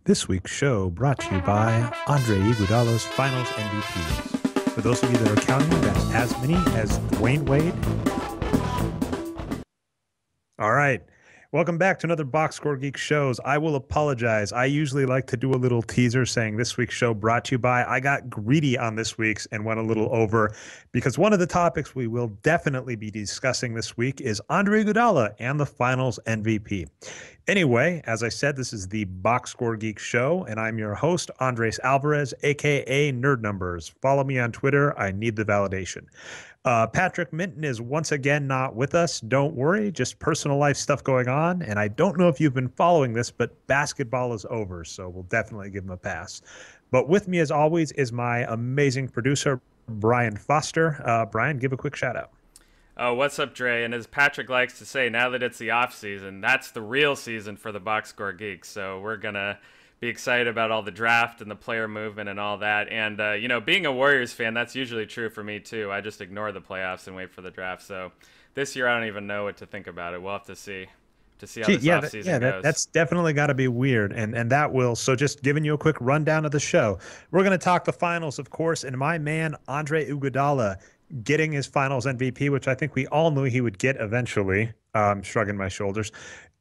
This week's show brought to you by Andre Iguodala's Finals MVPs. For those of you that are counting, that's as many as Dwayne Wade. All right. Welcome back to another Boxscore Geeks shows. I will apologize. I usually like to do a little teaser saying this week's show brought to you by. I got greedy on this week's and went a little over because one of the topics we will definitely be discussing this week is Andre Iguodala and the Finals MVP. Anyway, as I said, this is the Boxscore Geeks show, and I'm your host, Andres Alvarez, aka Nerd Numbers. Follow me on Twitter. I need the validation. Patrick Minton is once again not with us. Don't worry, just personal life stuff going on. And I don't know if you've been following this, but basketball is over, so we'll definitely give him a pass. But with me, as always, is my amazing producer, Brian Foster. Brian, give a quick shout out. Oh, what's up, Dre? And as Patrick likes to say, now that it's the off season, that's the real season for the Box Score Geeks. So we're gonna be excited about all the draft and the player movement and all that. And being a Warriors fan, that's usually true for me too. I just ignore the playoffs and wait for the draft. So this year, I don't even know what to think about it. We'll have to see how this offseason goes. That's definitely got to be weird, and that will. So just giving you a quick rundown of the show, we're going to talk the finals, of course, and my man Andre Iguodala getting his Finals MVP, which I think we all knew he would get eventually. Shrugging my shoulders.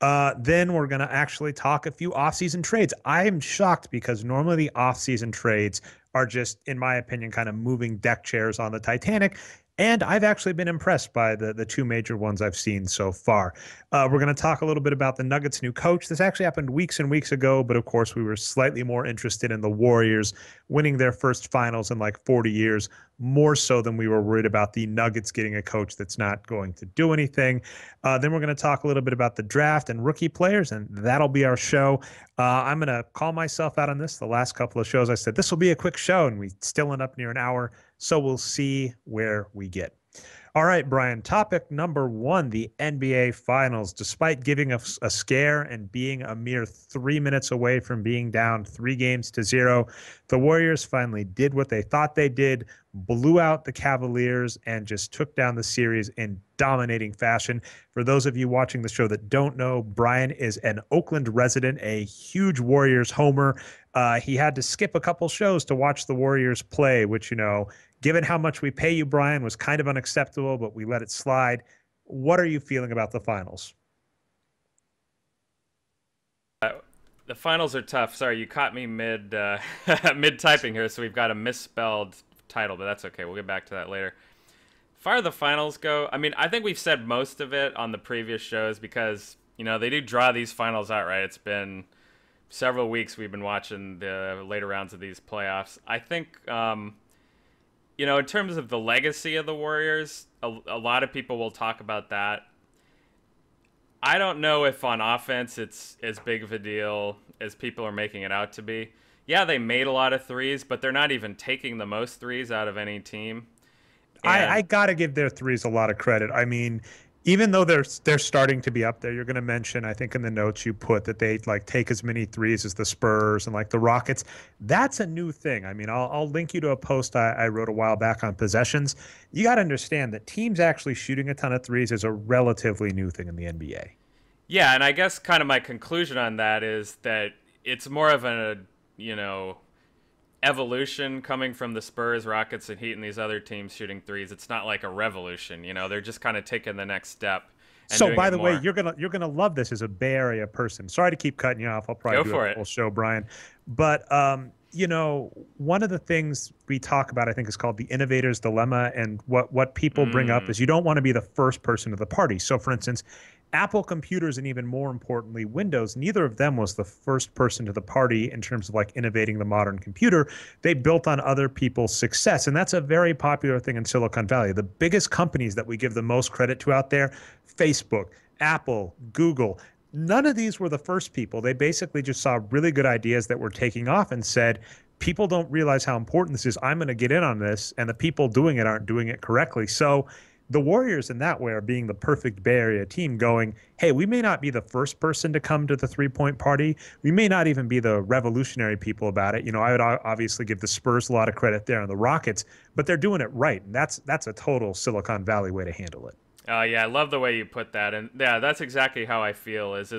Then we're going to actually talk a few offseason trades. I am shocked because normally the offseason trades are just, in my opinion, kind of moving deck chairs on the Titanic. And I've actually been impressed by the two major ones I've seen so far. We're going to talk a little bit about the Nuggets' new coach. This actually happened weeks and weeks ago, but of course we were slightly more interested in the Warriors winning their first finals in like 40 years, more so than we were worried about the Nuggets getting a coach that's not going to do anything. Then we're going to talk a little bit about the draft and rookie players, and that'll be our show. I'm going to call myself out on this. The last couple of shows I said this will be a quick show, and we still end up near an hour. So we'll see where we get. All right, Brian, topic number one, the NBA Finals. Despite giving us a scare and being a mere 3 minutes away from being down 3-0, the Warriors finally did what they thought they did, blew out the Cavaliers, and just took down the series in dominating fashion. For those of you watching the show that don't know, Brian is an Oakland resident, a huge Warriors homer. He had to skip a couple shows to watch the Warriors play, which, given how much we pay you, Brian, was kind of unacceptable, but we let it slide. What are you feeling about the finals? The finals are tough. Sorry, you caught me mid typing here, so we've got a misspelled title, but that's okay. We'll get back to that later. As far as the finals go, I mean, I think we've said most of it on the previous shows because, they do draw these finals out, right? It's been several weeks we've been watching the later rounds of these playoffs. I think, in terms of the legacy of the Warriors, a lot of people will talk about that. I don't know if on offense it's as big of a deal as people are making it out to be. Yeah, they made a lot of threes, but they're not even taking the most threes out of any team. I got to give their threes a lot of credit. I mean, even though they're starting to be up there, you're going to mention, I think in the notes you put that they take as many threes as the Spurs and the Rockets. That's a new thing. I mean, I'll link you to a post I wrote a while back on possessions. You got to understand that teams actually shooting a ton of threes is a relatively new thing in the NBA. Yeah, and I guess kind of my conclusion on that is that it's more of a, evolution coming from the Spurs, Rockets, and Heat and these other teams shooting threes. It's not like a revolution, they're just kind of taking the next step. So by the way, you're gonna love this as a Bay Area person. Sorry to keep cutting you off. I'll probably do a full show, Brian. But one of the things we talk about, I think, is called the innovator's dilemma. And what people bring up is you don't want to be the first person to the party. So for instance, Apple computers and even more importantly, Windows, neither of them was the first person to the party in terms of innovating the modern computer. They built on other people's success. And that's a very popular thing in Silicon Valley. The biggest companies that we give the most credit to out there, Facebook, Apple, Google, none of these were the first people. They basically just saw really good ideas that were taking off and said, people don't realize how important this is. I'm going to get in on this. And the people doing it aren't doing it correctly. So the Warriors in that way are being the perfect Bay Area team going, hey, we may not be the first person to come to the three-point party. We may not even be the revolutionary people about it. I would obviously give the Spurs a lot of credit there and the Rockets, but they're doing it right. And that's a total Silicon Valley way to handle it. Yeah, I love the way you put that. And yeah, that's exactly how I feel is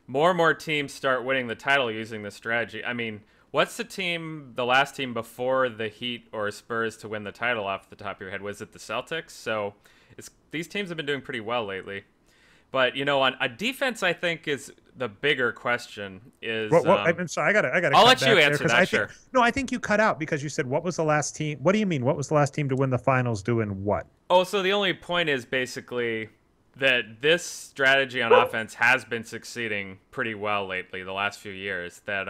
more and more teams start winning the title using this strategy. I mean, what's the last team before the Heat or Spurs to win the title off the top of your head? Was it the Celtics? So these teams have been doing pretty well lately. But on a defense, I think is the bigger question. I'm sorry, I gotta I'll cut let you back there answer because that. I think Sure. no, I think you cut out because you said what was the last team? What do you mean? What was the last team to win the finals doing what? Oh, so the only point is basically that this strategy on offense has been succeeding pretty well lately, the last few years. That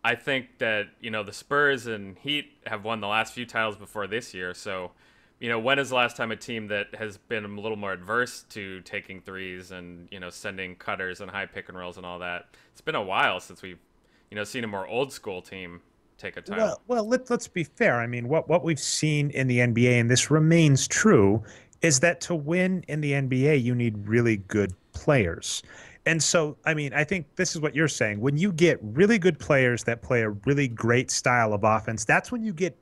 I think that the Spurs and Heat have won the last few titles before this year. So, when is the last time a team that has been a little more adverse to taking threes and sending cutters and high pick and rolls and all that? It's been a while since we've seen a more old school team take a title. Let's be fair. I mean, what we've seen in the NBA, and this remains true, is that to win in the NBA, you need really good players. And so, I mean, I think this is what you're saying. When you get really good players that play a really great style of offense, that's when you get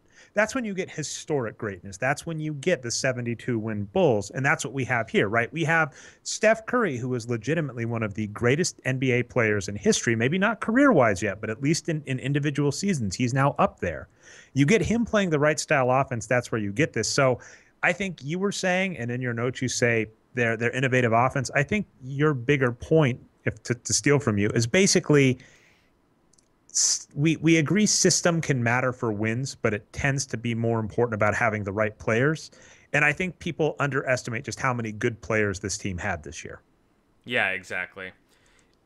historic greatness. That's when you get the 72 win Bulls. And that's what we have here, right? We have Steph Curry, who is legitimately one of the greatest NBA players in history, maybe not career wise yet, but at least in individual seasons, he's now up there. You get him playing the right style offense, that's where you get this. So I think you were saying, and in your notes, you say their innovative offense. I think your bigger point, if to steal from you, is basically we agree system can matter for wins, but it tends to be more important about having the right players. And I think people underestimate just how many good players this team had this year. Yeah, exactly.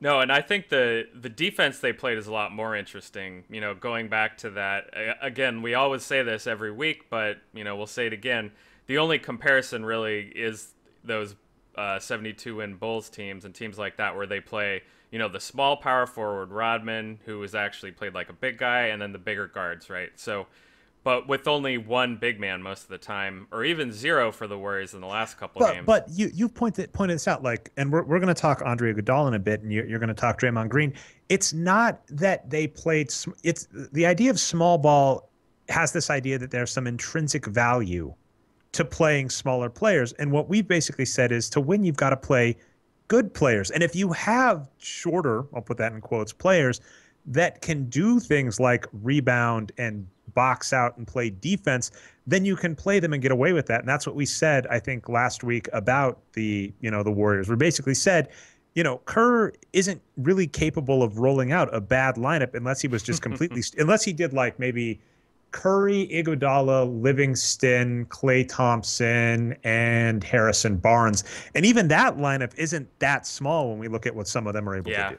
No, and I think the defense they played is a lot more interesting. Going back to that again, we always say this every week, but we'll say it again. The only comparison really is those 72 win Bulls teams and teams like that where they play the small power forward Rodman, who has actually played like a big guy, and then the bigger guards, right? So, but with only one big man most of the time, or even zero for the Warriors in the last couple of games. But you pointed this out, like, and we're going to talk Andre Iguodala in a bit, and you're going to talk Draymond Green. It's not that they played. It's the idea of small ball has this idea that there's some intrinsic value to playing smaller players, and what we've basically said is to win, you've got to play good players. And if you have shorter, I'll put that in quotes, players that can do things like rebound and box out and play defense, then you can play them and get away with that. And that's what we said, I think, last week about the Warriors. We basically said, Kerr isn't really capable of rolling out a bad lineup unless he was just completely, unless he did like maybe Curry, Iguodala, Livingston, Klay Thompson, and Harrison Barnes. And even that lineup isn't that small when we look at what some of them are able to do.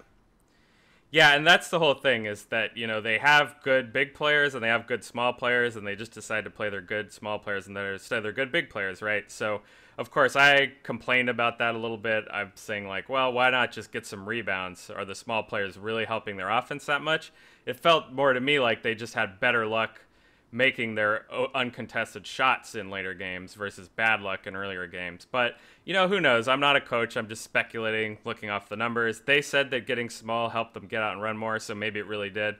Yeah, and that's the whole thing is that, they have good big players and they have good small players, and they just decide to play their good small players instead of their good big players, right? So, of course, I complained about that a little bit. I'm saying, like, well, why not just get some rebounds? Are the small players really helping their offense that much? It felt more to me like they just had better luck making their uncontested shots in later games versus bad luck in earlier games. But, who knows? I'm not a coach. I'm just speculating, looking off the numbers. They said that getting small helped them get out and run more, so maybe it really did.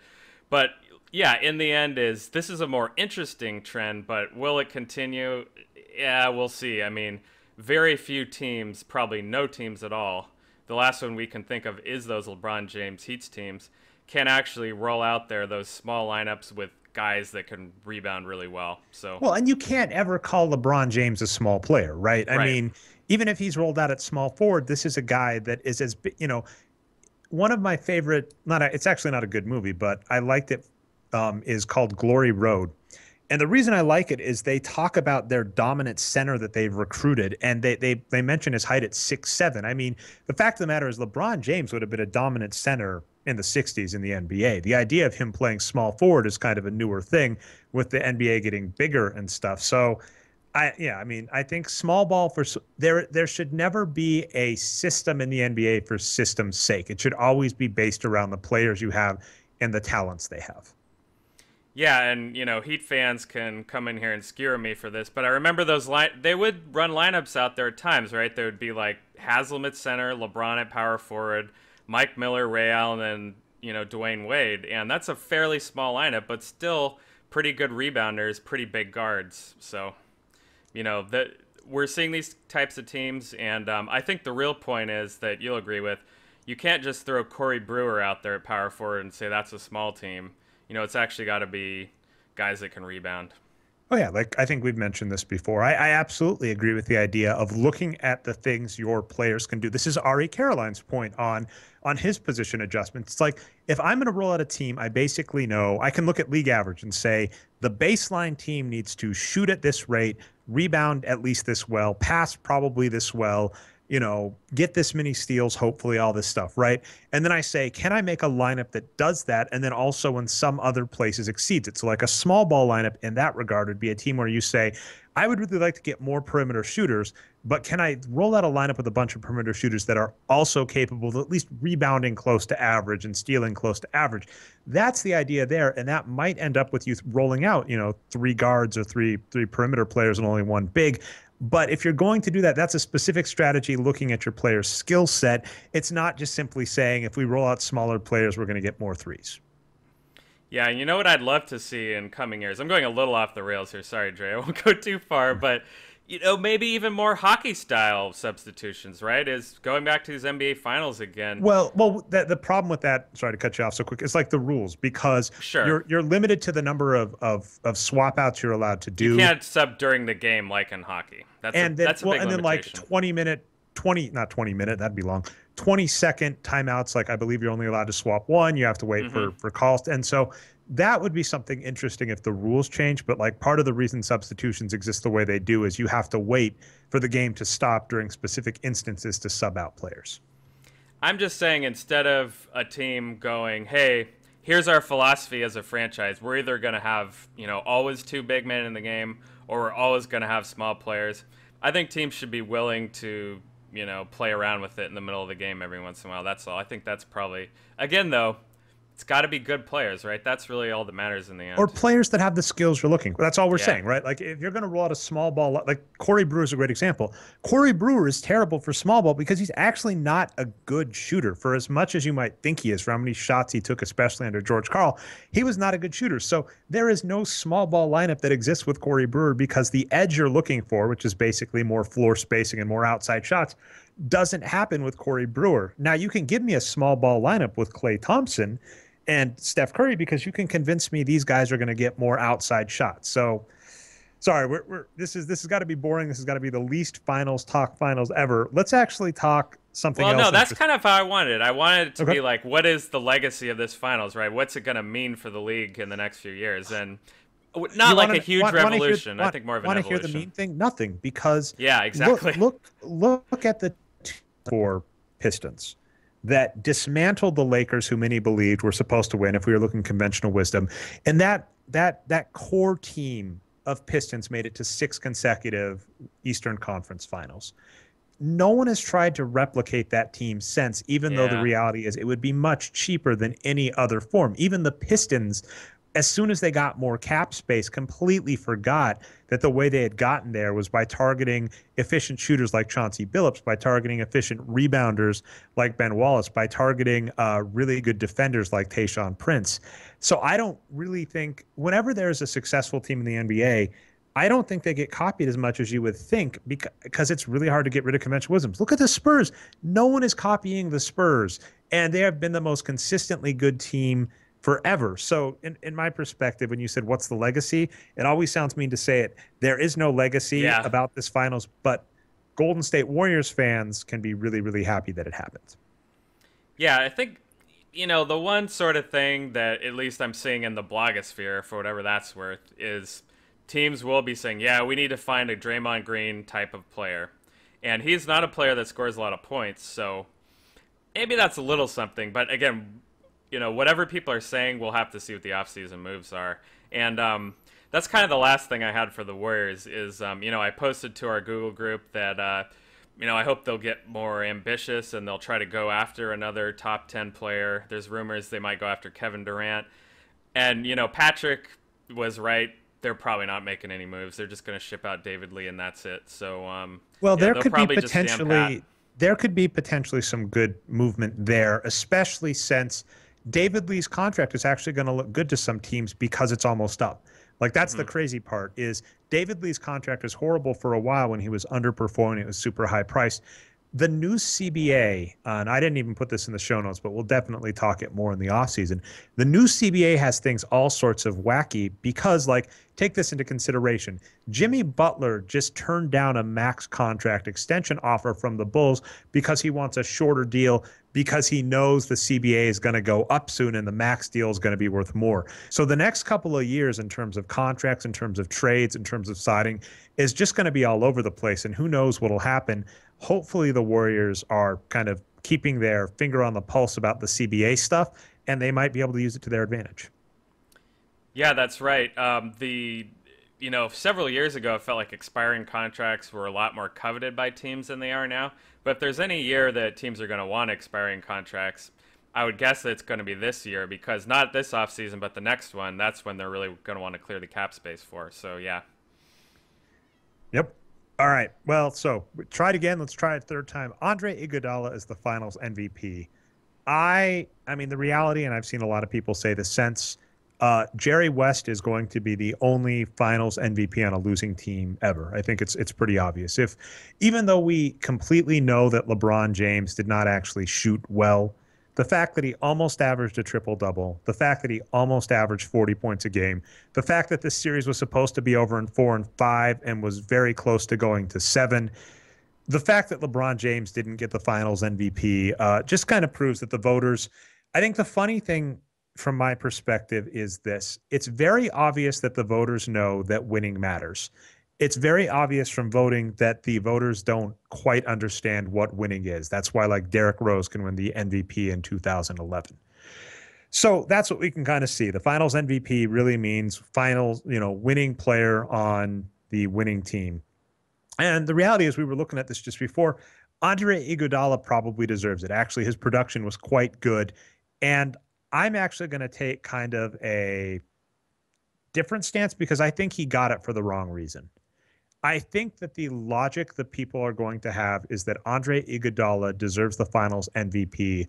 But, yeah, in the end this is a more interesting trend, but will it continue? Yeah, we'll see. I mean, very few teams, probably no teams at all. The last one we can think of is those LeBron James Heat's teams, can actually roll out there those small lineups with guys that can rebound really well. So and you can't ever call LeBron James a small player, right? I mean, even if he's rolled out at small forward, this is a guy that is as one of my favorite. It's actually not a good movie, but I liked it. Is called Glory Road. And the reason I like it is they talk about their dominant center that they've recruited, and they mention his height at 6'7". I mean, the fact of the matter is LeBron James would have been a dominant center in the 60s in the NBA. The idea of him playing small forward is kind of a newer thing with the NBA getting bigger and stuff. So, I think small ball there should never be a system in the NBA for system's sake. It should always be based around the players you have and the talents they have. Yeah, and Heat fans can come in here and skewer me for this, but I remember they would run lineups out there at times, right? There would be like Haslam at center, LeBron at power forward, Mike Miller, Ray Allen, and Dwayne Wade, and that's a fairly small lineup, but still pretty good rebounders, pretty big guards. So, we're seeing these types of teams, and I think the real point is that you'll agree with. you can't just throw Corey Brewer out there at power forward and say that's a small team. It's actually got to be guys that can rebound. Oh yeah, like I think we've mentioned this before. I absolutely agree with the idea of looking at the things your players can do. This is Ari Caroline's point on his position adjustments. It's like if I'm going to roll out a team, I basically know I can look at league average and say the baseline team needs to shoot at this rate, rebound at least this well, pass probably this well, get this many steals, hopefully all this stuff, right? And then I say, can I make a lineup that does that and then also in some other places exceeds it? So like a small ball lineup in that regard would be a team where you say, I would really like to get more perimeter shooters, but can I roll out a lineup with a bunch of perimeter shooters that are also capable of at least rebounding close to average and stealing close to average? That's the idea there, and that might end up with you rolling out, 3 guards or three perimeter players and only 1 big. But if you're going to do that, that's a specific strategy looking at your player's skill set. It's not just simply saying if we roll out smaller players, we're going to get more threes. Yeah, you know what I'd love to see in coming years? I'm going a little off the rails here. Sorry, Dre. I won't go too far, but maybe even more hockey style substitutions, right? Is going back to these NBA finals again. Well, the problem with that, sorry to cut you off so quick, it's like the rules because sure. you're limited to the number of swap outs you're allowed to do. You can't sub during the game like in hockey. That's a big limitation. Then like not 20 minute, that'd be long. 20-second timeouts, like I believe you're only allowed to swap 1. You have to wait for calls. And so that would be something interesting if the rules change. But like part of the reason substitutions exist the way they do is you have to wait for the game to stop during specific instances to sub out players. I'm just saying instead of a team going, hey, here's our philosophy as a franchise. We're either going to have, always 2 big men in the game or we're always going to have small players. I think teams should be willing to, play around with it in the middle of the game every once in a while. That's all. I think that's probably, again, though, it's got to be good players, right? That's really all that matters in the end. Or players that have the skills you're looking for. That's all we're saying, right? Like if you're going to roll out a small ball, like Corey Brewer is a great example. Corey Brewer is terrible for small ball because he's actually not a good shooter. For as much as you might think he is, for how many shots he took, especially under George Karl, he was not a good shooter. So there is no small ball lineup that exists with Corey Brewer because the edge you're looking for, which is basically more floor spacing and more outside shots, doesn't happen with Corey Brewer. Now you can give me a small ball lineup with Klay Thompson and Steph Curry because you can convince me these guys are going to get more outside shots. So, sorry, this has got to be boring. This has got to be the least finals ever. Let's actually talk something else. Well, no, that's kind of how I wanted it. I wanted it to be like, what is the legacy of this finals, right? What's it going to mean for the league in the next few years? And not like a huge revolution. I think more of an evolution. Want to hear the mean thing? Nothing, because yeah, exactly. Look at the 4 Pistons that dismantled the Lakers, who many believed were supposed to win if we were looking conventional wisdom. And that core team of Pistons made it to 6 consecutive Eastern Conference finals. No one has tried to replicate that team since, even though the reality is it would be much cheaper than any other form. Even the Pistons, as soon as they got more cap space, completely forgot that the way they had gotten there was by targeting efficient shooters like Chauncey Billups, by targeting efficient rebounders like Ben Wallace, by targeting really good defenders like Tayshaun Prince. So I don't really think, whenever there's a successful team in the NBA, I don't think they get copied as much as you would think because it's really hard to get rid of conventional wisdoms. Look at the Spurs. No one is copying the Spurs, and they have been the most consistently good team forever. So in my perspective, when you said, what's the legacy? It always sounds mean to say it. There is no legacy about this finals, but Golden State Warriors fans can be really, really happy that it happened. Yeah, I think, the one sort of thing that at least I'm seeing in the blogosphere, for whatever that's worth, is teams will be saying, yeah, we need to find a Draymond Green type of player. And he's not a player that scores a lot of points, so maybe that's a little something. But again, whatever people are saying, we'll have to see what the offseason moves are. And that's kind of the last thing I had for the Warriors is, I posted to our Google group that, I hope they'll get more ambitious and they'll try to go after another top 10 player. There's rumors they might go after Kevin Durant. And, Patrick was right. They're probably not making any moves. They're just going to ship out David Lee and that's it. So, there could be potentially some good movement there, especially since David Lee's contract is actually going to look good to some teams because it's almost up. Like that's the crazy part is David Lee's contract is horrible for a while when he was underperforming. It was super high priced. The new CBA, and I didn't even put this in the show notes, but we'll definitely talk it more in the offseason. The new CBA has things all sorts of wacky because, like, take this into consideration. Jimmy Butler just turned down a max contract extension offer from the Bulls because he wants a shorter deal because he knows the CBA is going to go up soon and the max deal is going to be worth more. So the next couple of years, in terms of contracts, in terms of trades, in terms of signing, is just going to be all over the place. And who knows what'll happen. Hopefully the Warriors are kind of keeping their finger on the pulse about the CBA stuff, and they might be able to use it to their advantage. Yeah, that's right. Several years ago, it felt like expiring contracts were a lot more coveted by teams than they are now. But if there's any year that teams are going to want expiring contracts, I would guess that it's going to be this year because not this offseason, but the next one, that's when they're really going to want to clear the cap space for. So, yeah. Yep. All right. Well, so try it again. Let's try it third time. Andre Iguodala is the Finals MVP. I mean, the reality, and I've seen a lot of people say this since, Jerry West is going to be the only Finals MVP on a losing team ever. I think it's pretty obvious. If even though we completely know that LeBron James did not actually shoot well, the fact that he almost averaged a triple double, the fact that he almost averaged 40 points a game, the fact that this series was supposed to be over in 4 and 5 and was very close to going to 7. The fact that LeBron James didn't get the Finals MVP just kind of proves that the voters. I think the funny thing from my perspective is this. It's very obvious that the voters know that winning matters. It's very obvious from voting that the voters don't quite understand what winning is. That's why, like, Derrick Rose can win the MVP in 2011. So that's what we can kind of see. The Finals MVP really means finals, winning player on the winning team. And the reality is, we were looking at this just before, Andre Iguodala probably deserves it. Actually, his production was quite good. And I'm actually going to take kind of a different stance because I think he got it for the wrong reason. I think that the logic that people are going to have is that Andre Iguodala deserves the Finals MVP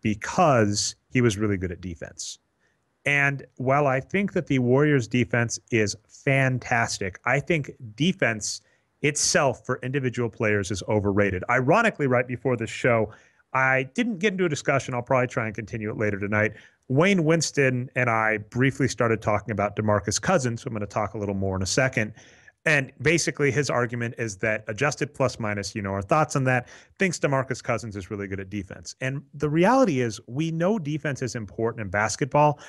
because he was really good at defense. And while I think that the Warriors' defense is fantastic, I think defense itself for individual players is overrated. Ironically, right before this show, I didn't get into a discussion. I'll probably try and continue it later tonight. Wayne Winston and I briefly started talking about DeMarcus Cousins, so I'm going to talk a little more in a second. And basically, his argument is that adjusted plus minus, our thoughts on that, thinks DeMarcus Cousins is really good at defense. And the reality is, we know defense is important in basketball.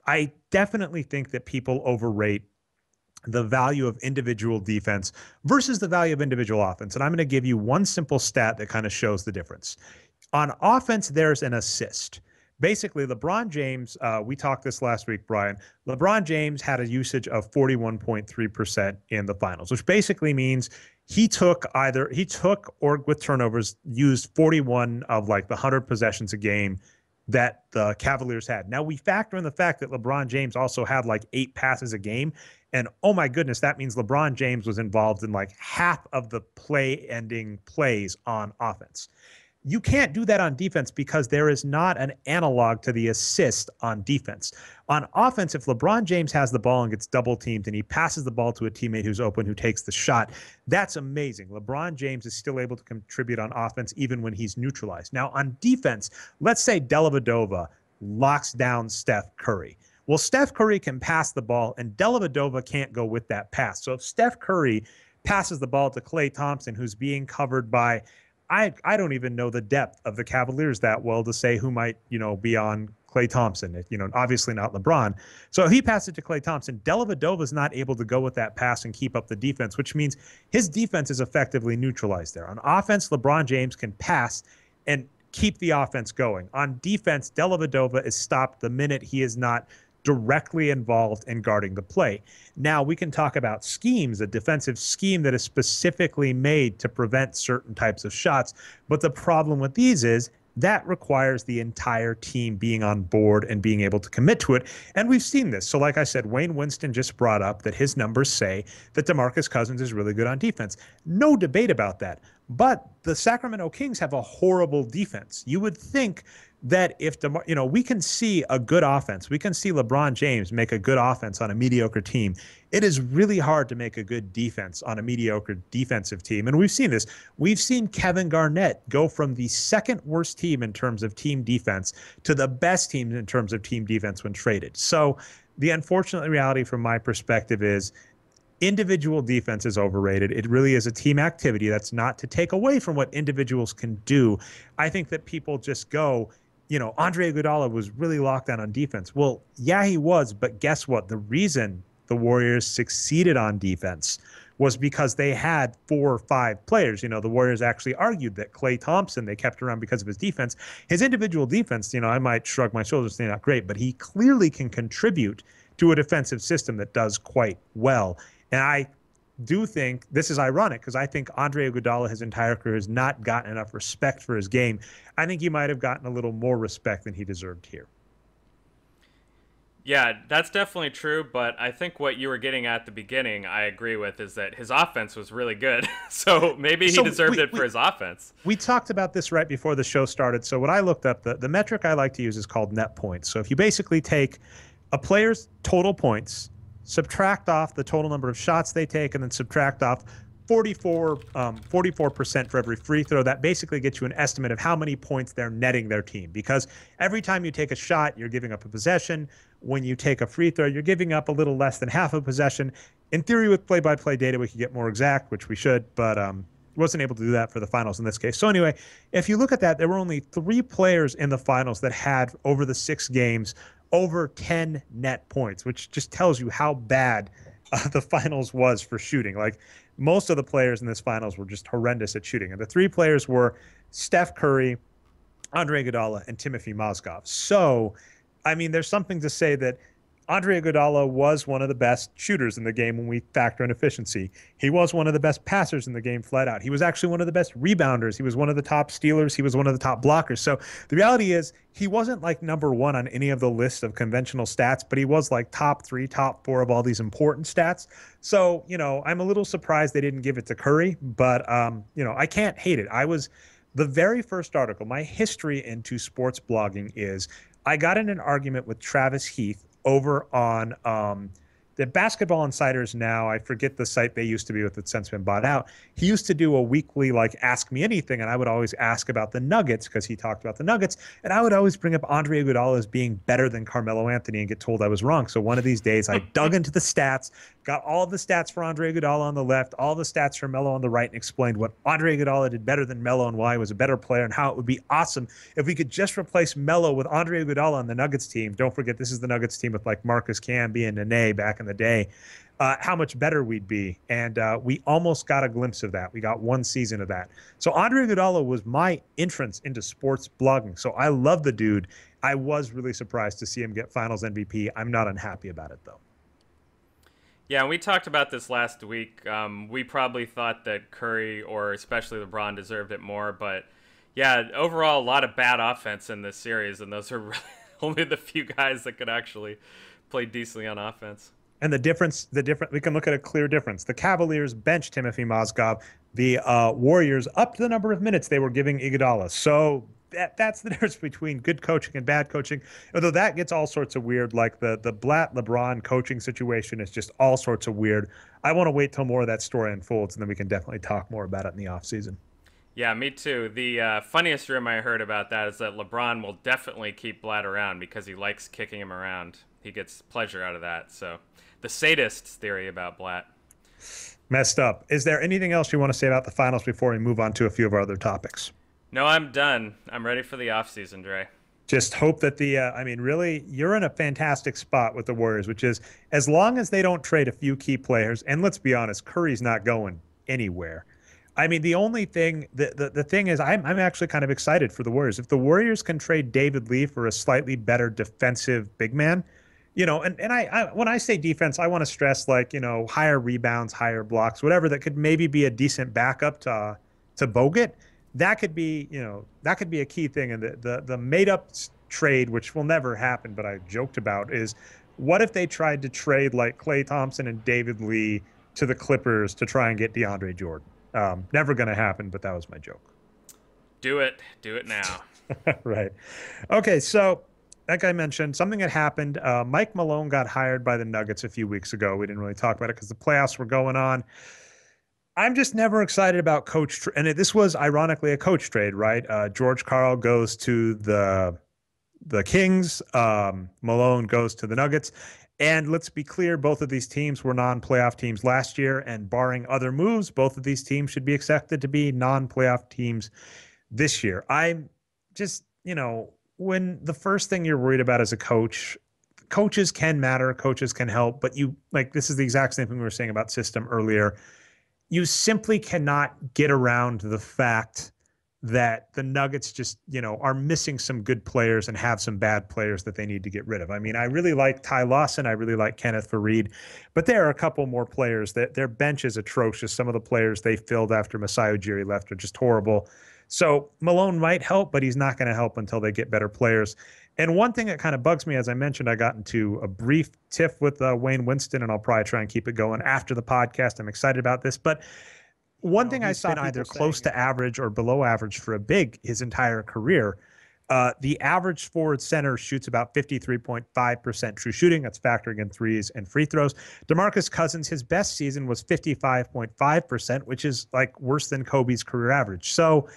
I definitely think that people overrate the value of individual defense versus the value of individual offense. And I'm going to give you one simple stat that kind of shows the difference. On offense, there's an assist. Basically, LeBron James, we talked this last week, Brian. LeBron James had a usage of 41.3% in the finals, which basically means he took or with turnovers, used 41 of like the 100 possessions a game that the Cavaliers had. Now, we factor in the fact that LeBron James also had like 8 passes a game. And oh my goodness, that means LeBron James was involved in like half of the play-ending plays on offense. You can't do that on defense because there is not an analog to the assist on defense. On offense, if LeBron James has the ball and gets double teamed and he passes the ball to a teammate who's open who takes the shot, that's amazing. LeBron James is still able to contribute on offense even when he's neutralized. Now, on defense, let's say Dellavedova locks down Steph Curry. Well, Steph Curry can pass the ball, and Dellavedova can't go with that pass. So if Steph Curry passes the ball to Klay Thompson, who's being covered by I don't even know the depth of the Cavaliers that well to say who might, be on Klay Thompson, obviously not LeBron. So if he passes it to Klay Thompson, Dellavedova is not able to go with that pass and keep up the defense, which means his defense is effectively neutralized there. On offense, LeBron James can pass and keep the offense going. On defense, Dellavedova is stopped the minute he is not directly involved in guarding the play. Now, we can talk about schemes, a defensive scheme that is specifically made to prevent certain types of shots. But the problem with these is that requires the entire team being on board and being able to commit to it. And we've seen this. So like I said, Wayne Winston just brought up that his numbers say that DeMarcus Cousins is really good on defense. No debate about that. But the Sacramento Kings have a horrible defense. You would think that if we can see a good offense, we can see LeBron James make a good offense on a mediocre team. It is really hard to make a good defense on a mediocre defensive team. And we've seen this. We've seen Kevin Garnett go from the second worst team in terms of team defense to the best team in terms of team defense when traded. So the unfortunate reality from my perspective is individual defense is overrated. It really is a team activity. That's not to take away from what individuals can do. I think that people just go, Andre Iguodala was really locked down on defense. Well, yeah, he was, but guess what? The reason the Warriors succeeded on defense was because they had 4 or 5 players. The Warriors actually argued that Klay Thompson, they kept around because of his defense. His individual defense, I might shrug my shoulders, say not great, but he clearly can contribute to a defensive system that does quite well. And I do think this is ironic because I think Andre Iguodala his entire career has not gotten enough respect for his game. I think he might have gotten a little more respect than he deserved here. Yeah, that's definitely true, but I think what you were getting at the beginning, I agree with, is that his offense was really good. So maybe he deserved it for his offense. We talked about this right before the show started. So what I looked up, the metric I like to use is called net points. So if you basically take a player's total points, subtract off the total number of shots they take, and then subtract off 44% for every free throw. That basically gets you an estimate of how many points they're netting their team. Because every time you take a shot, you're giving up a possession. When you take a free throw, you're giving up a little less than half a possession. In theory, with play-by-play data, we could get more exact, which we should, but wasn't able to do that for the finals in this case. So anyway, if you look at that, there were only 3 players in the finals that had, over the 6 games, over 10 net points, which just tells you how bad the finals was for shooting. Like, most of the players in this finals were just horrendous at shooting. And the 3 players were Steph Curry, Andre Iguodala, and Timothy Mozgov. So, I mean, there's something to say that Andre Iguodala was one of the best shooters in the game when we factor in efficiency. He was one of the best passers in the game flat out. He was actually one of the best rebounders. He was one of the top stealers. He was one of the top blockers. So the reality is he wasn't like number 1 on any of the lists of conventional stats, but he was like top 3, top 4 of all these important stats. So, I'm a little surprised they didn't give it to Curry, but, I can't hate it. The very first article, my history into sports blogging is I got in an argument with Travis Heath over on the Basketball Insiders now. I forget the site they used to be with, it's since been bought out. He used to do a weekly, Ask Me Anything, and I would always ask about the Nuggets because he talked about the Nuggets, and I would always bring up Andre Iguodala as being better than Carmelo Anthony and get told I was wrong. So one of these days, I dug into the stats, got all of the stats for Andre Iguodala on the left, all the stats for Melo on the right, and explained what Andre Iguodala did better than Melo and why he was a better player and how it would be awesome if we could just replace Melo with Andre Iguodala on the Nuggets team. Don't forget, this is the Nuggets team with Marcus Camby and Nene back in the day. How much better we'd be. And we almost got a glimpse of that. We got 1 season of that. So Andre Iguodala was my entrance into sports blogging. So I love the dude. I was really surprised to see him get Finals MVP. I'm not unhappy about it, though. Yeah, and we talked about this last week. We probably thought that Curry or especially LeBron deserved it more. But, yeah, overall, a lot of bad offense in this series. And those are really only the few guys that could actually play decently on offense. And the difference, we can look at a clear difference. The Cavaliers benched Timothy Mozgov. The Warriors upped the number of minutes they were giving Iguodala. So that's the difference between good coaching and bad coaching. Although that gets all sorts of weird, like the Blatt LeBron coaching situation is just all sorts of weird. I want to wait till more of that story unfolds, and then we can definitely talk more about it in the offseason. Yeah, me too. The funniest rumor I heard about that is that LeBron will definitely keep Blatt around because he likes kicking him around. He gets pleasure out of that. So the sadist's theory about Blatt. Messed up. Is there anything else you want to say about the finals before we move on to a few of our other topics? No, I'm done. I'm ready for the offseason, Dre. Just hope that really, you're in a fantastic spot with the Warriors, which is as long as they don't trade a few key players, and let's be honest, Curry's not going anywhere. I mean, the only thing, the thing is, I'm actually kind of excited for the Warriors. If the Warriors can trade David Lee for a slightly better defensive big man, and I when I say defense, I want to stress higher rebounds, higher blocks, whatever that could maybe be a decent backup to Bogut. That could be a key thing. And the made up trade, which will never happen, but I joked about, is what if they tried to trade Klay Thompson and David Lee to the Clippers to try and get DeAndre Jordan? Never going to happen, but that was my joke. Do it now. Right. Okay, so like I mentioned, something had happened. Mike Malone got hired by the Nuggets a few weeks ago. We didn't really talk about it because the playoffs were going on. I'm just never excited about and this was ironically a coach trade, right? George Karl goes to the Kings. Malone goes to the Nuggets. And let's be clear, both of these teams were non-playoff teams last year, and barring other moves, both of these teams should be expected to be non-playoff teams this year. I'm just, when the first thing you're worried about as a coach, coaches can matter, coaches can help, but this is the exact same thing we were saying about system earlier. You simply cannot get around the fact that the Nuggets just, are missing some good players and have some bad players that they need to get rid of. I mean, I really like Ty Lawson. I really like Kenneth Faried, but there are a couple more players that their bench is atrocious. Some of the players they filled after Masai Ujiri left are just horrible. So Malone might help, but he's not going to help until they get better players. And one thing that kind of bugs me, as I mentioned, I got into a brief tiff with Wayne Winston, and I'll probably try and keep it going after the podcast. I'm excited about this, but one thing I saw either close to average or below average for a big his entire career. The average forward center shoots about 53.5% true shooting. That's factoring in threes and free throws. DeMarcus Cousins, his best season was 55.5%, which is like worse than Kobe's career average. So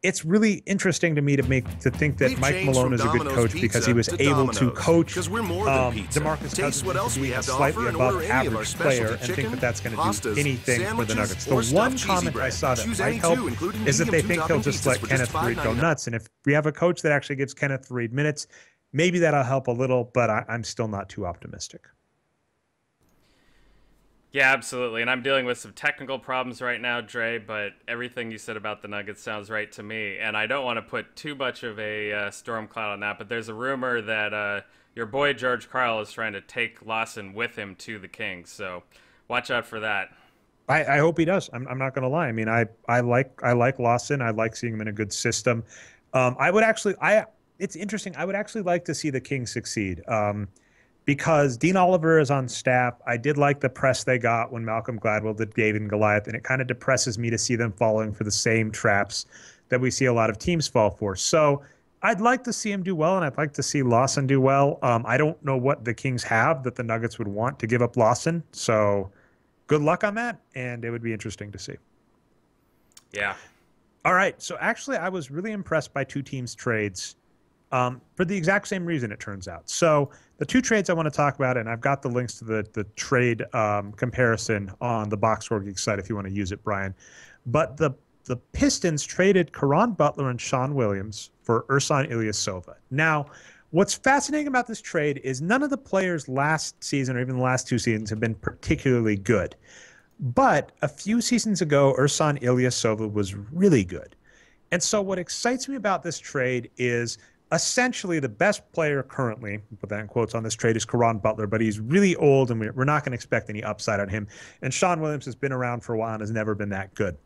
it's really interesting to me to think that Mike Malone is a good coach because he was able to coach DeMarcus Cousins to be a slightly above average player and think that that's going to do anything for the Nuggets. The one comment I saw that might help is that they think he'll just let Kenneth Faried go nuts. And if we have a coach that actually gives Kenneth Faried minutes, maybe that'll help a little, but I'm still not too optimistic. Yeah, absolutely. And I'm dealing with some technical problems right now, Dre, but everything you said about the Nuggets sounds right to me. And I don't want to put too much of a storm cloud on that, but there's a rumor that your boy George Karl is trying to take Lawson with him to the Kings. So watch out for that. I hope he does. I'm not going to lie. I mean, I like Lawson. I like seeing him in a good system. It's interesting. I would actually like to see the Kings succeed. Because Dean Oliver is on staff. I did like the press they got when Malcolm Gladwell did David and Goliath, and it kind of depresses me to see them falling for the same traps that we see a lot of teams fall for. So I'd like to see him do well, and I'd like to see Lawson do well. I don't know what the Kings have that the Nuggets would want to give up Lawson. So good luck on that, and it would be interesting to see. Yeah. All right. So actually, I was really impressed by two teams' trades. For the exact same reason, it turns out. So the two trades I want to talk about, and I've got the links to the trade comparison on the Boxscore Geeks site if you want to use it, Brian. But the Pistons traded Caron Butler and Sean Williams for Ersan Ilyasova. Now, what's fascinating about this trade is none of the players last season or even the last two seasons have been particularly good. But a few seasons ago, Ersan Ilyasova was really good. And so what excites me about this trade is essentially the best player currently, put that in quotes on this trade, is Caron Butler, but he's really old and we're not going to expect any upside on him. And Sean Williams has been around for a while and has never been that good.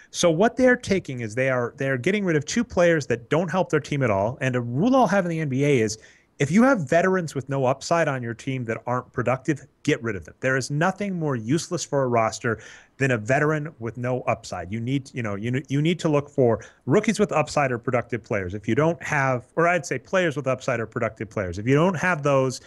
So what they're taking is they're getting rid of two players that don't help their team at all. And a rule I'll have in the NBA is if you have veterans with no upside on your team that aren't productive, get rid of them. There is nothing more useless for a roster than a veteran with no upside. You need to look for rookies with upside or productive players. If you don't have, or I'd say players with upside or productive players. If you don't have those,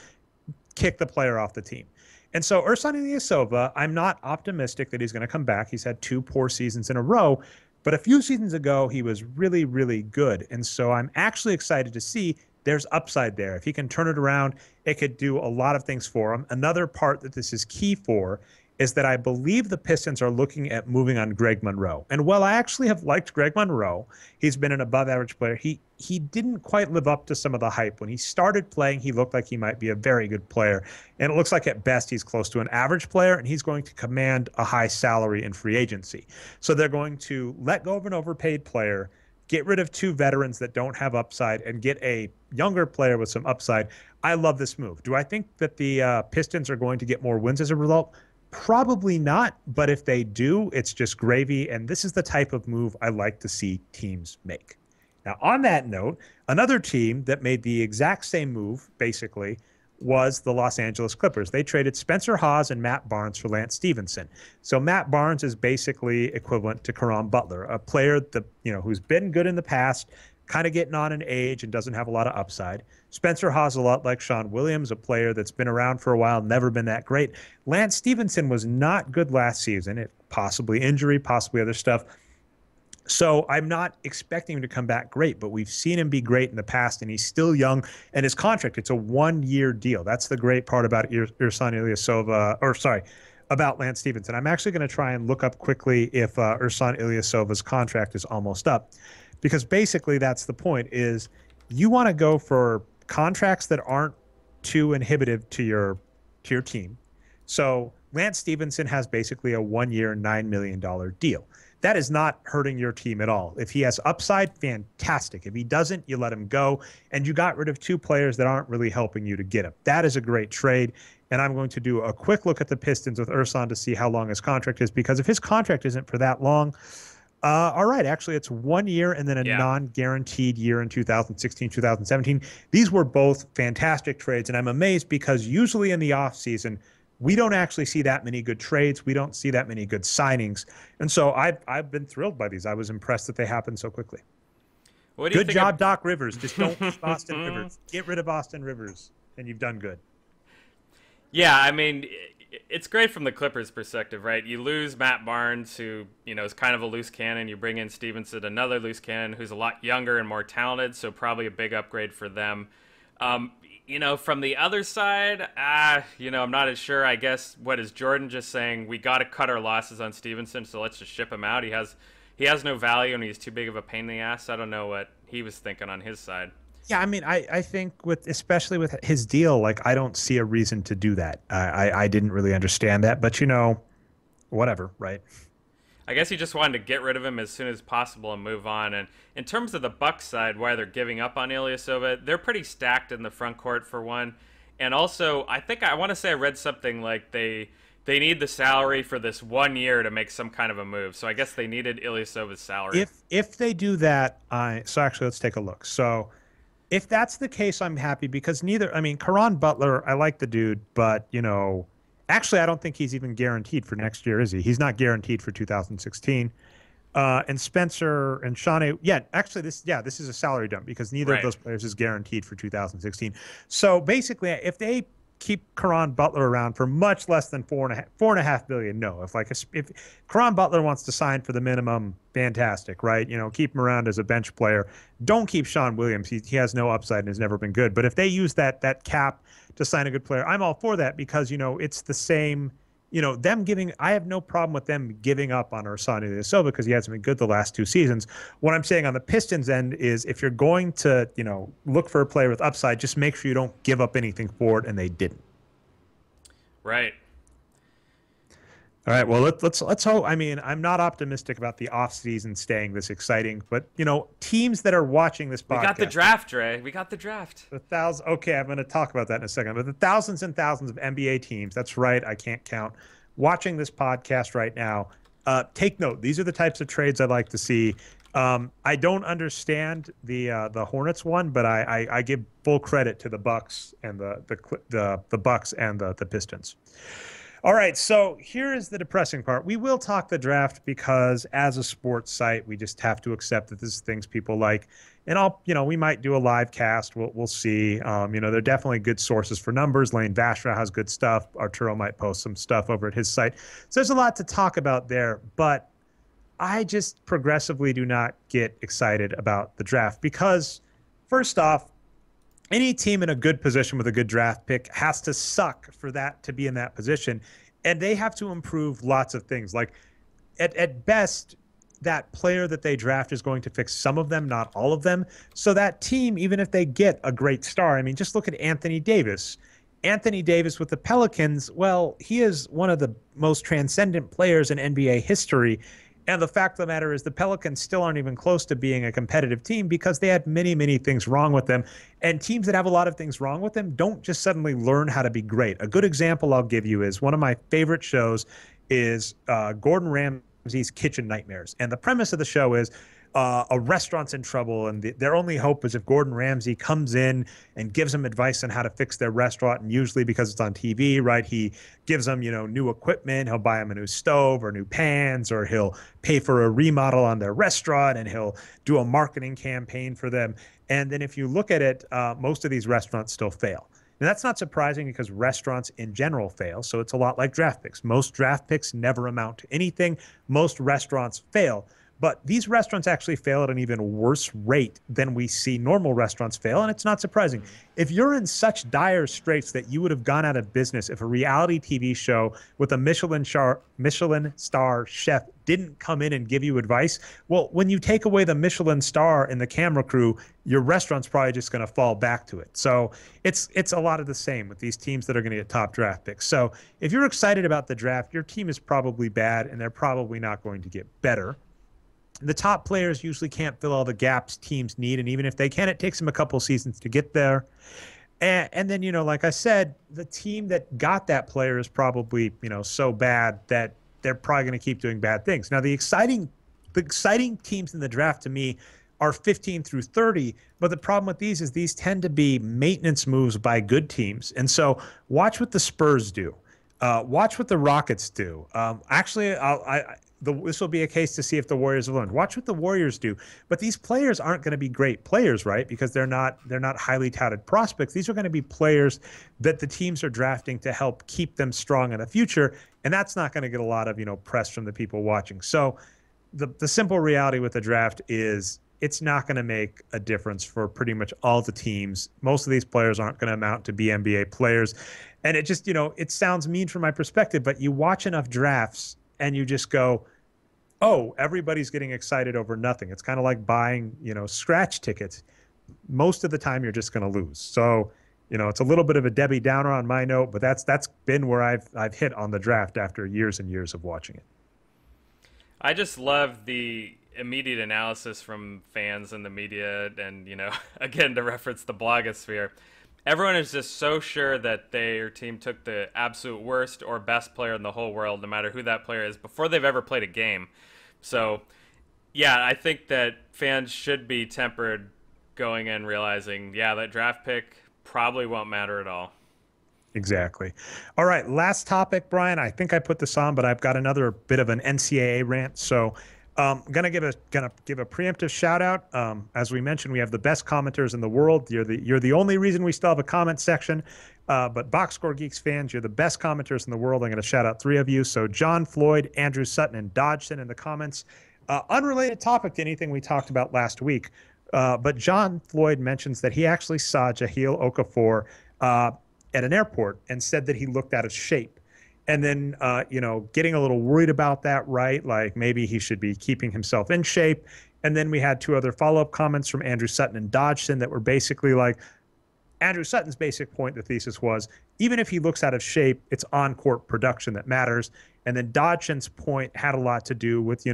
kick the player off the team. And so Ersan Ilyasova, I'm not optimistic that he's going to come back. He's had two poor seasons in a row, but a few seasons ago, he was really, really good. And so I'm actually excited to see there's upside there. If he can turn it around, it could do a lot of things for him. Another part that this is key for is that I believe the Pistons are looking at moving on Greg Monroe. And while I actually have liked Greg Monroe, he's been an above-average player. He didn't quite live up to some of the hype. When he started playing, he looked like he might be a very good player. And it looks like at best he's close to an average player, and he's going to command a high salary in free agency. So they're going to let go of an overpaid player, get rid of two veterans that don't have upside, and get a younger player with some upside. I love this move. Do I think that the Pistons are going to get more wins as a result? Probably not, but if they do, it's just gravy, and this is the type of move I like to see teams make. Now, on that note, another team that made the exact same move, basically, was the Los Angeles Clippers. They traded Spencer Hawes and Matt Barnes for Lance Stevenson. So Matt Barnes is basically equivalent to Caron Butler, a player that, who's been good in the past, kind of getting on in age and doesn't have a lot of upside. Spencer Haas a lot like Sean Williams, a player that's been around for a while, never been that great. Lance Stevenson was not good last season. It possibly injury, possibly other stuff. So I'm not expecting him to come back great, but we've seen him be great in the past, and he's still young. And his contract, it's a 1-year deal. That's the great part about Ersan Ilyasova, or sorry, about Lance Stevenson. I'm actually going to try and look up quickly if Ersan Ilyasova's contract is almost up, because basically that's the point: is you want to go for contracts that aren't too inhibitive to your team. So Lance Stevenson has basically a 1-year, $9 million deal. That is not hurting your team at all. If he has upside, fantastic. If he doesn't, you let him go. And you got rid of 2 players that aren't really helping you to get him. That is a great trade. And I'm going to do a quick look at the Pistons with Ersan to see how long his contract is, because if his contract isn't for that long, all right, actually, it's 1 year and then a non-guaranteed year in 2016, 2017. These were both fantastic trades, and I'm amazed because usually in the offseason, we don't actually see that many good trades. We don't see that many good signings. And so I've been thrilled by these. I was impressed that they happened so quickly. Good job, Doc Rivers. Just don't Austin Rivers. Get rid of Austin Rivers, and you've done good. Yeah, I mean, it's great from the Clippers' perspective, right? You lose Matt Barnes, who, is kind of a loose cannon. You bring in Stevenson, another loose cannon, who's a lot younger and more talented, so probably a big upgrade for them. From the other side, I'm not as sure. I guess, what is Jordan just saying? We got to cut our losses on Stevenson, so let's just ship him out. He has no value, and he's too big of a pain in the ass. I don't know what he was thinking on his side. Yeah, I mean, I think especially with his deal, like, I don't see a reason to do that. I didn't really understand that, but whatever, right? I guess he just wanted to get rid of him as soon as possible and move on. And in terms of the Bucks side, why they're giving up on Ilyasova, they're pretty stacked in the front court for one. And also, I want to say I read something like they need the salary for this 1 year to make some kind of a move. So I guess they needed Ilyasova's salary. If they do that, so actually let's take a look. So if that's the case, I'm happy, because Caron Butler, I like the dude, but actually, I don't think he's even guaranteed for next year, is he? He's not guaranteed for 2016. And Spencer and Shawnee, actually, this is a salary dump, because neither of those players is guaranteed for 2016. So basically, if they keep Caron Butler around for much less than $4.5 billion, no. If Caron Butler wants to sign for the minimum, fantastic, right? Keep him around as a bench player. Don't keep Sean Williams. He has no upside and has never been good. But if they use that cap to sign a good player, I'm all for that, because it's the same. I have no problem with them giving up on Ersan Ilyasova, because he hasn't been good the last 2 seasons. What I'm saying on the Pistons end is, if you're going to, look for a player with upside, just make sure you don't give up anything for it, and they didn't. Right. All right. Well, let's hope. I mean, I'm not optimistic about the offseason staying this exciting, but teams that are watching this podcast. We got the draft, Dre. We got the draft. Okay, I'm going to talk about that in a second. But the thousands and thousands of NBA teams. That's right. I can't count. Watching this podcast right now. Take note. These are the types of trades I'd like to see. I don't understand the Hornets one, but I give full credit to the Bucks and the Bucks and the Pistons. All right, so here is the depressing part. We will talk the draft, because as a sports site, we just have to accept that this is things people like. And we might do a live cast. We'll see. They're definitely good sources for numbers. Lane Vashra has good stuff. Arturo might post some stuff over at his site. So there's a lot to talk about there. But I just progressively do not get excited about the draft, because, first off, any team in a good position with a good draft pick has to suck for that to be in that position. And they have to improve lots of things. Like, at best, that player that they draft is going to fix some of them, not all of them. So that team, even if they get a great star, just look at Anthony Davis. Anthony Davis with the Pelicans, well, he is one of the most transcendent players in NBA history. And the fact of the matter is, the Pelicans still aren't even close to being a competitive team, because they had many, many things wrong with them. And teams that have a lot of things wrong with them don't just suddenly learn how to be great. A good example I'll give you is, one of my favorite shows is Gordon Ramsay's Kitchen Nightmares. And the premise of the show is, a restaurant's in trouble, and their only hope is if Gordon Ramsay comes in and gives them advice on how to fix their restaurant. And usually, because it's on TV, right, he gives them, new equipment. He'll buy them a new stove or new pans, or he'll pay for a remodel on their restaurant, and he'll do a marketing campaign for them. And then if you look at it, most of these restaurants still fail. And that's not surprising because restaurants in general fail. So it's a lot like draft picks. Most draft picks never amount to anything. Most restaurants fail. But these restaurants actually fail at an even worse rate than we see normal restaurants fail. And it's not surprising. If you're in such dire straits that you would have gone out of business if a reality TV show with a Michelin star chef didn't come in and give you advice, well, when you take away the Michelin star and the camera crew, your restaurant's probably just going to fall back to it. So it's a lot of the same with these teams that are going to get top draft picks. So if you're excited about the draft, your team is probably bad and they're probably not going to get better. The top players usually can't fill all the gaps teams need, and even if they can, it takes them a couple seasons to get there. And then, like I said, the team that got that player is probably, so bad that they're probably going to keep doing bad things. Now, the exciting teams in the draft to me are 15 through 30, but the problem with these is these tend to be maintenance moves by good teams. And so watch what the Spurs do. Watch what the Rockets do. Actually, this will be a case to see if the Warriors have learned. Watch what the Warriors do. But these players aren't going to be great players, right? Because they're not highly touted prospects. These are going to be players that the teams are drafting to help keep them strong in the future. And that's not going to get a lot of, press from the people watching. So the simple reality with the draft is it's not going to make a difference for pretty much all the teams. Most of these players aren't going to amount to be NBA players. And it just, it sounds mean from my perspective, but you watch enough drafts and you just go, oh, everybody's getting excited over nothing. It's kind of like buying, scratch tickets. Most of the time, you're just going to lose. So, it's a little bit of a Debbie Downer on my note, but that's been where I've hit on the draft after years and years of watching it. I just love the immediate analysis from fans and the media, and again, to reference the blogosphere. Everyone is just so sure that their team took the absolute worst or best player in the whole world, no matter who that player is, before they've ever played a game. So, yeah, I think that fans should be tempered going in realizing, that draft pick probably won't matter at all. Exactly. All right, last topic, Brian. I think I put this on, but I've got another bit of an NCAA rant. So gonna give a preemptive shout out. As we mentioned, we have the best commenters in the world. You're the only reason we still have a comment section. But Boxscore Geeks fans, you're the best commenters in the world. I'm going to shout out 3 of you. So John Floyd, Andrew Sutton, and Dodgson in the comments. Unrelated topic to anything we talked about last week. But John Floyd mentions that he actually saw Jahlil Okafor at an airport and said that he looked out of shape. And then, getting a little worried about that, right? Like maybe he should be keeping himself in shape. And then we had 2 other follow-up comments from Andrew Sutton and Dodgson that were basically like, Andrew Sutton's basic point, the thesis was, even if he looks out of shape, it's on-court production that matters. And then Dodgson's point had a lot to do with,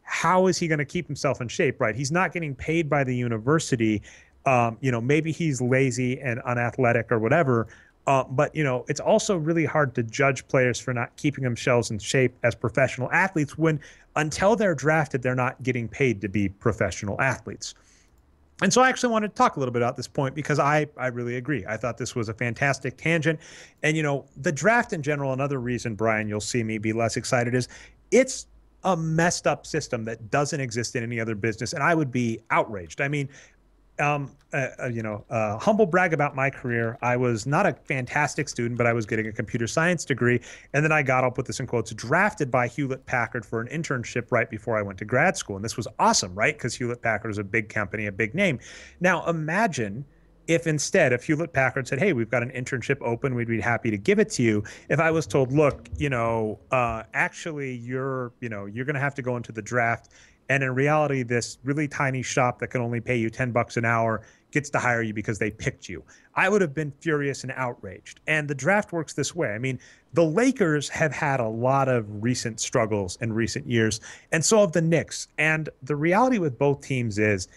how is he going to keep himself in shape, right? He's not getting paid by the university. Maybe he's lazy and unathletic or whatever. But it's also really hard to judge players for not keeping themselves in shape as professional athletes when, until they're drafted, they're not getting paid to be professional athletes. And so I actually wanted to talk a little bit about this point because I really agree. I thought this was a fantastic tangent. And, the draft in general, another reason, Brian, you'll see me be less excited is it's a messed up system that doesn't exist in any other business. And I would be outraged. I mean, humble brag about my career. I was not a fantastic student, but I was getting a computer science degree. And then I got, I'll put this in quotes, drafted by Hewlett Packard for an internship right before I went to grad school. And this was awesome, right? Because Hewlett Packard is a big company, a big name. Now imagine if instead, if Hewlett Packard said, hey, we've got an internship open, we'd be happy to give it to you. If I was told, look, actually you're going to have to go into the draft. And in reality, this really tiny shop that can only pay you $10 an hour gets to hire you because they picked you. I would have been furious and outraged. And the draft works this way. I mean, the Lakers have had a lot of recent struggles in recent years, and so have the Knicks. And the reality with both teams is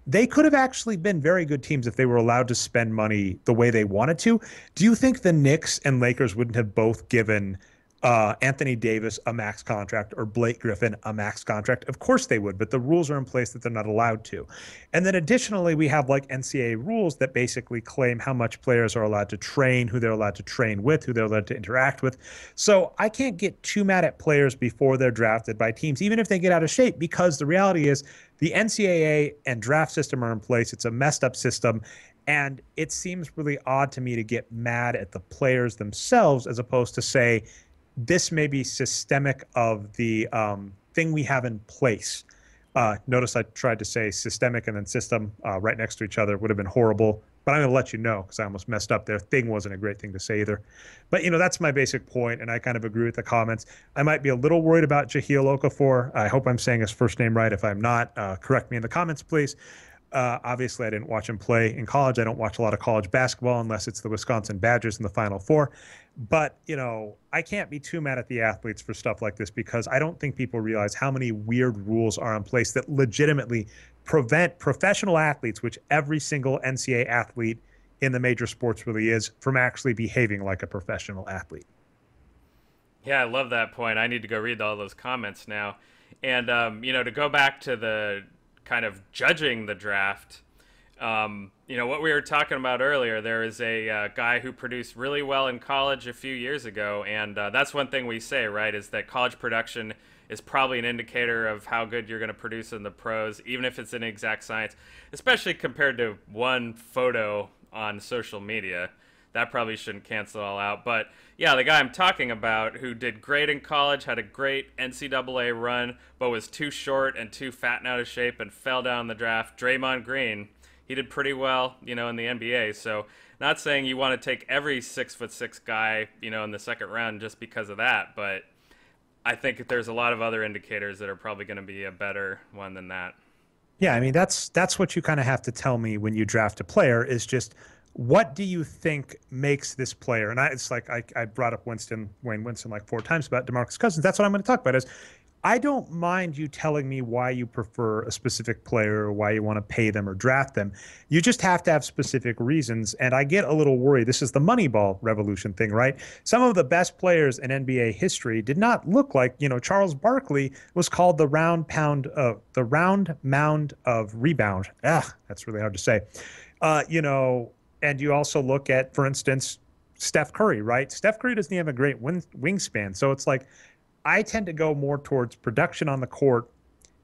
they could have actually been very good teams if they were allowed to spend money the way they wanted to. Do you think the Knicks and Lakers wouldn't have both given Anthony Davis a max contract or Blake Griffin a max contract? Of course they would, but the rules are in place that they're not allowed to. And then additionally, we have like NCAA rules that basically claim how much players are allowed to train, who they're allowed to train with, who they're allowed to interact with. So I can't get too mad at players before they're drafted by teams, even if they get out of shape, because the reality is the NCAA and draft system are in place. It's a messed up system. And it seems really odd to me to get mad at the players themselves as opposed to say, this may be systemic of the thing we have in place. Notice I tried to say systemic and then system right next to each other. Would have been horrible, but I'm going to let you know because I almost messed up there. Thing wasn't a great thing to say either. But, that's my basic point, and I kind of agree with the comments. I might be a little worried about Jahlil Okafor. I hope I'm saying his first name right. If I'm not, correct me in the comments, please. Obviously, I didn't watch him play in college. I don't watch a lot of college basketball unless it's the Wisconsin Badgers in the Final Four. But, I can't be too mad at the athletes for stuff like this because I don't think people realize how many weird rules are in place that legitimately prevent professional athletes, which every single NCAA athlete in the major sports really is, from actually behaving like a professional athlete. Yeah, I love that point. I need to go read all those comments now. And, to go back to the kind of judging the draft, what we were talking about earlier, there is a guy who produced really well in college a few years ago, and that's one thing we say, right, is that college production is probably an indicator of how good you're going to produce in the pros, even if it's in exact science, especially compared to one photo on social media. That probably shouldn't cancel it all out. But, yeah, the guy I'm talking about who did great in college, had a great NCAA run, but was too short and too fat and out of shape and fell down in the draft, Draymond Green. He did pretty well, in the NBA. So not saying you want to take every 6'6" guy, in the second round just because of that. But I think there's a lot of other indicators that are probably going to be a better one than that. Yeah, I mean, that's what you kind of have to tell me when you draft a player is just what do you think makes this player? And it's like I brought up Wayne Winston like 4 times about DeMarcus Cousins. That's what I'm going to talk about is I don't mind you telling me why you prefer a specific player or why you want to pay them or draft them. You just have to have specific reasons. And I get a little worried. This is the Moneyball revolution thing, right? Some of the best players in NBA history did not look like, Charles Barkley was called the round mound of rebound. That's really hard to say. And you also look at, for instance, Steph Curry, right? Steph Curry doesn't have a great wingspan. So it's like, I tend to go more towards production on the court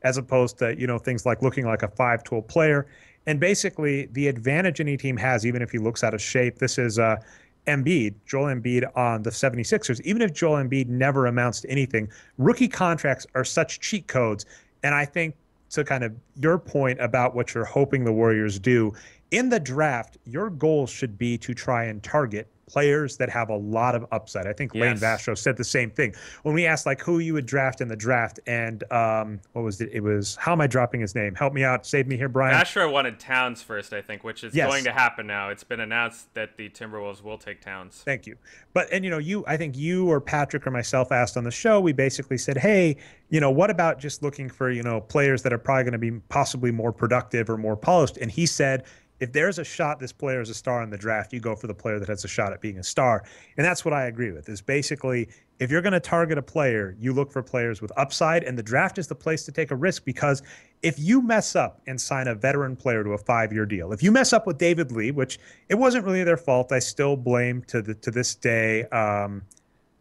as opposed to, things like looking like a 5-tool player. And basically the advantage any team has, even if he looks out of shape, this is Joel Embiid on the 76ers. Even if Joel Embiid never amounts to anything, rookie contracts are such cheat codes. And I think to kind of your point about what you're hoping the Warriors do, in the draft, your goal should be to try and target players that have a lot of upside. I think Lane Vastro said the same thing when we asked like who you would draft in the draft, and what was it? It was, how am I dropping his name? Help me out, save me here, Brian. Vastro wanted Towns first, I think, which is going to happen now. It's been announced that the Timberwolves will take Towns. Thank you. But I think you or Patrick or myself asked on the show. We basically said, hey, what about just looking for players that are probably going to be possibly more productive or more polished? And he said, if there's a shot this player is a star in the draft, you go for the player that has a shot at being a star. And that's what I agree with, is basically if you're going to target a player, you look for players with upside, and the draft is the place to take a risk, because if you mess up and sign a veteran player to a 5-year deal, if you mess up with David Lee, which it wasn't really their fault, I still blame to this day.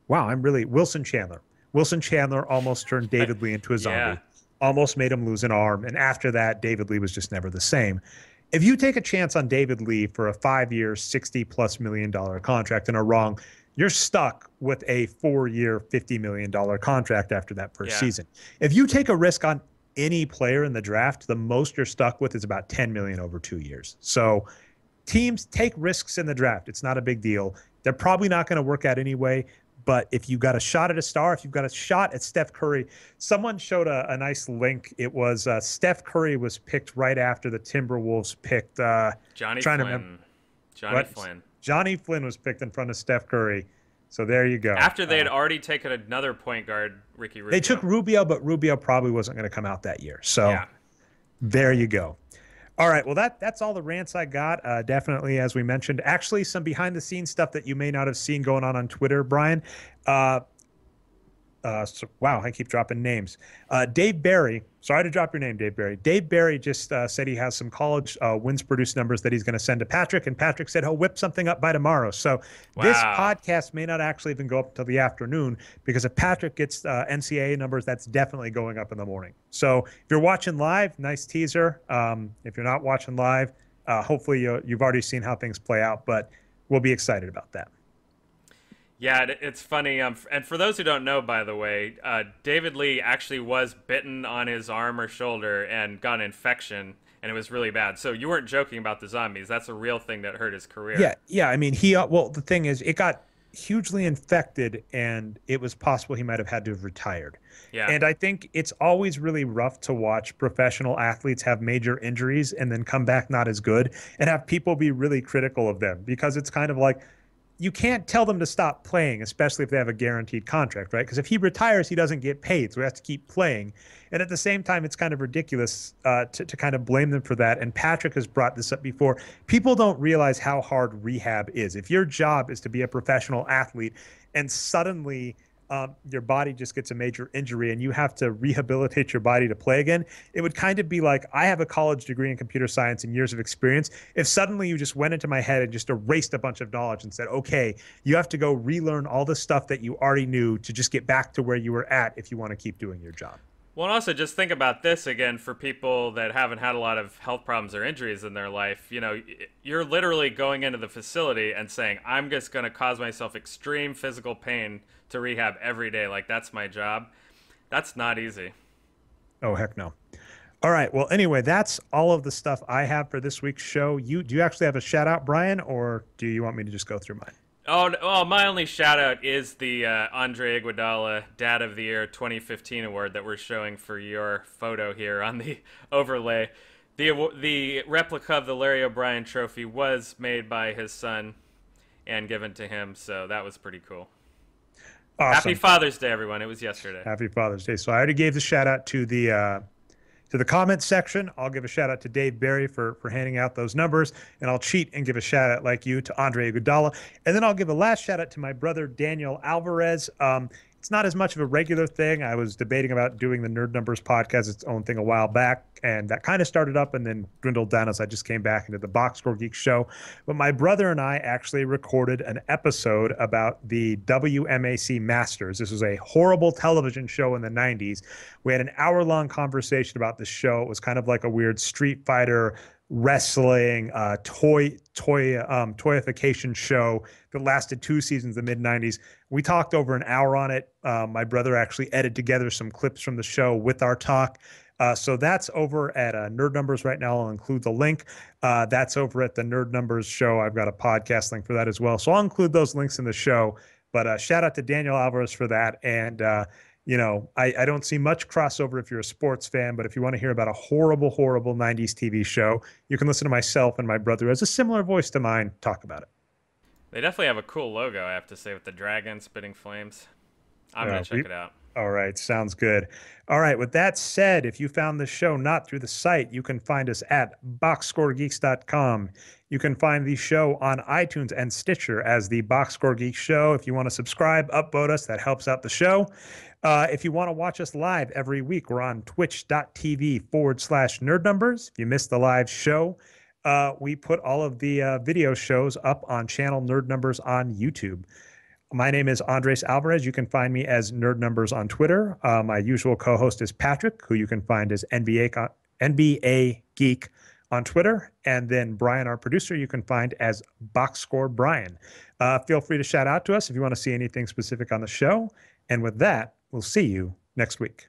Wilson Chandler. Wilson Chandler almost turned David Lee into a zombie, almost made him lose an arm. And after that, David Lee was just never the same. If you take a chance on David Lee for a 5-year, $60+ million contract and are wrong, you're stuck with a 4-year, $50 million contract after that first season. If you take a risk on any player in the draft, the most you're stuck with is about $10 million over 2 years. So teams take risks in the draft. It's not a big deal. They're probably not going to work out anyway. But if you've got a shot at a star, if you've got a shot at Steph Curry, someone showed a nice link. It was Steph Curry was picked right after the Timberwolves picked Johnny Flynn. Johnny Flynn was picked in front of Steph Curry. So there you go. After they had already taken another point guard, Ricky Rubio. They took Rubio, but Rubio probably wasn't going to come out that year. So there you go. All right, well, that's all the rants I got. Definitely, as we mentioned, actually some behind-the-scenes stuff that you may not have seen going on Twitter, Brian. Wow, I keep dropping names. Dave Barry. Sorry to drop your name, Dave Barry. Dave Barry just said he has some college wins produced numbers that he's going to send to Patrick, and Patrick said he'll whip something up by tomorrow. So this Wow. podcast may not actually even go up until the afternoon because if Patrick gets NCAA numbers, that's definitely going up in the morning. So if you're watching live, nice teaser. If you're not watching live, hopefully you've already seen how things play out, but we'll be excited about that. Yeah, it's funny. And for those who don't know, by the way, David Lee actually was bitten on his arm or shoulder and got an infection, and it was really bad. So you weren't joking about the zombies. That's a real thing that hurt his career. Yeah. I mean, well, the thing is, it got hugely infected, and it was possible he might have had to have retired. Yeah. And I think it's always really rough to watch professional athletes have major injuries and then come back not as good, and have people be really critical of them because it's kind of like, you can't tell them to stop playing, especially if they have a guaranteed contract, right? Because if he retires, he doesn't get paid, so he has to keep playing. And at the same time, it's kind of ridiculous to kind of blame them for that. And Patrick has brought this up before. People don't realize how hard rehab is. If your job is to be a professional athlete and suddenly your body just gets a major injury and you have to rehabilitate your body to play again, it would kind of be like, I have a college degree in computer science and years of experience. If suddenly you just went into my head and just erased a bunch of knowledge and said, okay, you have to go relearn all the stuff that you already knew to just get back to where you were at if you want to keep doing your job. Well, and also just think about this again for people that haven't had a lot of health problems or injuries in their life. You know, you're literally going into the facility and saying, I'm just going to cause myself extreme physical pain to rehab every day. Like, that's my job. That's not easy. Oh, heck no. All right. Well, anyway, that's all of the stuff I have for this week's show. Do you actually have a shout out, Brian, or do you want me to just go through mine? Oh, well, my only shout out is the Andre Iguodala Dad of the Year 2015 award that we're showing for your photo here on the overlay. The replica of the Larry O'Brien trophy was made by his son and given to him, so that was pretty cool. Awesome. Happy Father's Day, everyone. It was yesterday. Happy Father's Day. So I already gave the shout out to the comments section. I'll give a shout out to Dave Barry for handing out those numbers, and I'll cheat and give a shout out like you to Andre Iguodala, and then I'll give a last shout out to my brother Daniel Alvarez. It's not as much of a regular thing. I was debating about doing the Nerd Numbers podcast, its own thing, a while back, and that kind of started up and then dwindled down as I just came back into the Boxscore Geeks Show. But my brother and I actually recorded an episode about the WMAC Masters. This was a horrible television show in the 90s. We had an hour-long conversation about the show. It was kind of like a weird Street Fighter wrestling toyification show that lasted 2 seasons in the mid-90s. We talked over an hour on it. My brother actually edited together some clips from the show with our talk. So that's over at Nerd Numbers right now. I'll include the link. That's over at the Nerd Numbers show. I've got a podcast link for that as well. So I'll include those links in the show. But shout out to Daniel Alvarez for that. And I don't see much crossover if you're a sports fan, but if you want to hear about a horrible, horrible 90s TV show, you can listen to myself and my brother, who has a similar voice to mine, talk about it. They definitely have a cool logo, I have to say, with the dragon spitting flames. I'm going to check it out. All right. Sounds good. All right. With that said, if you found the show not through the site, you can find us at boxscoregeeks.com. You can find the show on iTunes and Stitcher as the Boxscore Geeks Show. If you want to subscribe, upvote us. That helps out the show. If you want to watch us live every week, we're on twitch.tv/nerd numbers. If you missed the live show, we put all of the video shows up on channel Nerd Numbers on YouTube. My name is Andres Alvarez. You can find me as Nerd Numbers on Twitter. My usual co-host is Patrick, who you can find as NBA Geek on Twitter. And then Brian, our producer, you can find as Boxscore Brian. Feel free to shout out to us if you want to see anything specific on the show. And with that, we'll see you next week.